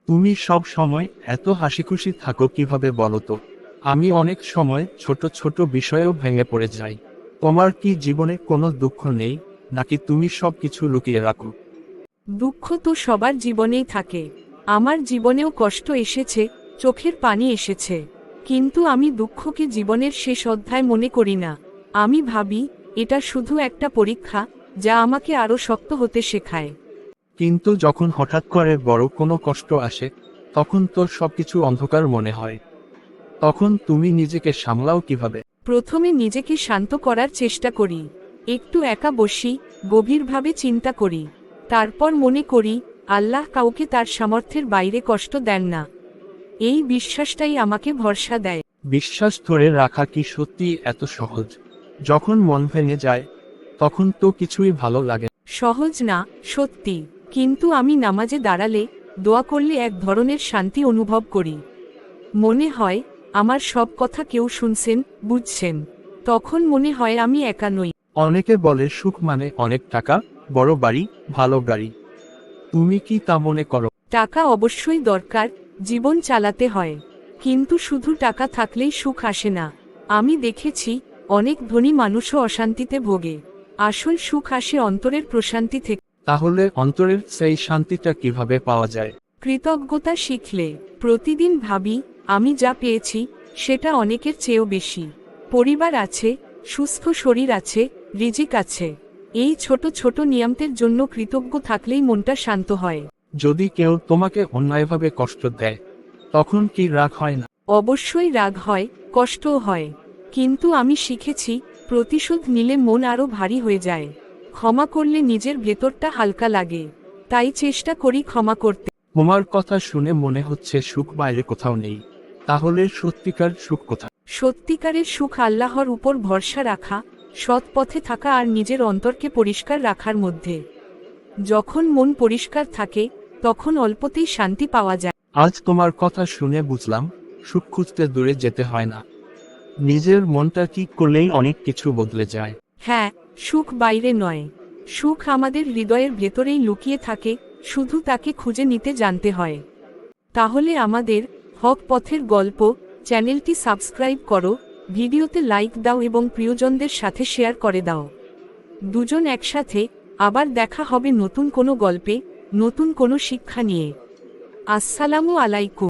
তুমি সব সময় এত হাসিখুশি থাকো কিভাবে বলো তো? আমি অনেক সময় ছোট ছোট বিষয়েও ভেঙে পড়ে যাই। তোমার কি জীবনে কোনো দুঃখ নেই, নাকি তুমি সব কিছু লুকিয়ে রাখো? দুঃখ তো সবার জীবনেই থাকে। আমার জীবনেও কষ্ট এসেছে, চোখের পানি এসেছে। কিন্তু আমি দুঃখকে জীবনের শেষ অধ্যায় মনে করি না। আমি ভাবি, এটা শুধু একটা পরীক্ষা, যা আমাকে আরো শক্ত হতে শেখায়। কিন্তু যখন হঠাৎ করে বড় কোনো কষ্ট আসে, তখন তোর সবকিছু অন্ধকার মনে হয়। তখন তুমি নিজেকে সামলাও কিভাবে? প্রথমে নিজেকে শান্ত করার চেষ্টা করি। একটু একা বসি, গভীরভাবে চিন্তা করি। তারপর মনে করি, আল্লাহ কাউকে তার সামর্থ্যের বাইরে কষ্ট দেন না। এই বিশ্বাসটাই আমাকে ভরসা দেয়। বিশ্বাস ধরে রাখা কি সত্যি এত সহজ? যখন মন ভেঙে যায়, তখন তো কিছুই ভালো লাগে না। সহজ না, সত্যি। কিন্তু আমি নামাজে দাঁড়ালে, দোয়া করলে এক ধরনের শান্তি অনুভব করি। মনে হয়, আমার সব কথা কেউ শুনছেন, বুঝছেন। তখন মনে হয় আমি একা নই। অনেকে বলে সুখ মানে অনেক টাকা, বড় বাড়ি, ভালো গাড়ি। তুমি কি তা মনে করো? টাকা অবশ্যই দরকার, জীবন চালাতে হয়। কিন্তু শুধু টাকা থাকলেই সুখ আসে না। আমি দেখেছি, অনেক ধনী মানুষও অশান্তিতে ভোগে। আসল সুখ আসে অন্তরের প্রশান্তি থেকে। তাহলে অন্তরের সেই শান্তিটা কিভাবে পাওয়া যায়? কৃতজ্ঞতা শিখলে। প্রতিদিন ভাবি, আমি যা পেয়েছি, সেটা অনেকের চেয়েও বেশি। পরিবার আছে, সুস্থ শরীর আছে, রিজিক আছে। এই ছোট ছোট নিয়মের জন্য কৃতজ্ঞ থাকলেই মনটা শান্ত হয়। যদি কেউ তোমাকে অন্যায়ভাবে কষ্ট দেয়, তখন কি রাগ হয় না? অবশ্যই রাগ হয়, কষ্টও হয়। কিন্তু আমি শিখেছি, প্রতিশোধ নিলে মন আরো ভারী হয়ে যায়। ক্ষমা করলে নিজের ভেতরটা হালকা লাগে। তাই চেষ্টা করি ক্ষমা করতে। তোমার কথা শুনে মনে হচ্ছে সুখ বাইরে কোথাও নেই। তাহলে সত্যিকার সুখ কোথায়? সত্যিকারের সুখ আল্লাহর উপর ভরসা রাখা, সৎ পথে থাকা আর নিজের অন্তরকে পরিষ্কার রাখার মধ্যে। যখন মন পরিষ্কার থাকে, তখন অল্পতেই শান্তি পাওয়া যায়। আজ তোমার কথা শুনে বুঝলাম, সুখ খুঁজতে দূরে যেতে হয় না। নিজের মনটা ঠিক করলেই অনেক কিছু বদলে যায়। হ্যাঁ, সুখ বাইরে নয়। সুখ আমাদের হৃদয়ের ভেতরেই লুকিয়ে থাকে, শুধু তাকে খুঁজে নিতে জানতে হয়। তাহলে আমাদের হক পথের গল্প চ্যানেলটি সাবস্ক্রাইব করো, ভিডিওতে লাইক দাও এবং প্রিয়জনদের সাথে শেয়ার করে দাও। দুজন একসাথে আবার দেখা হবে নতুন কোনো গল্পে, নতুন কোনো শিক্ষা নিয়ে। আসসালামু আলাইকুম।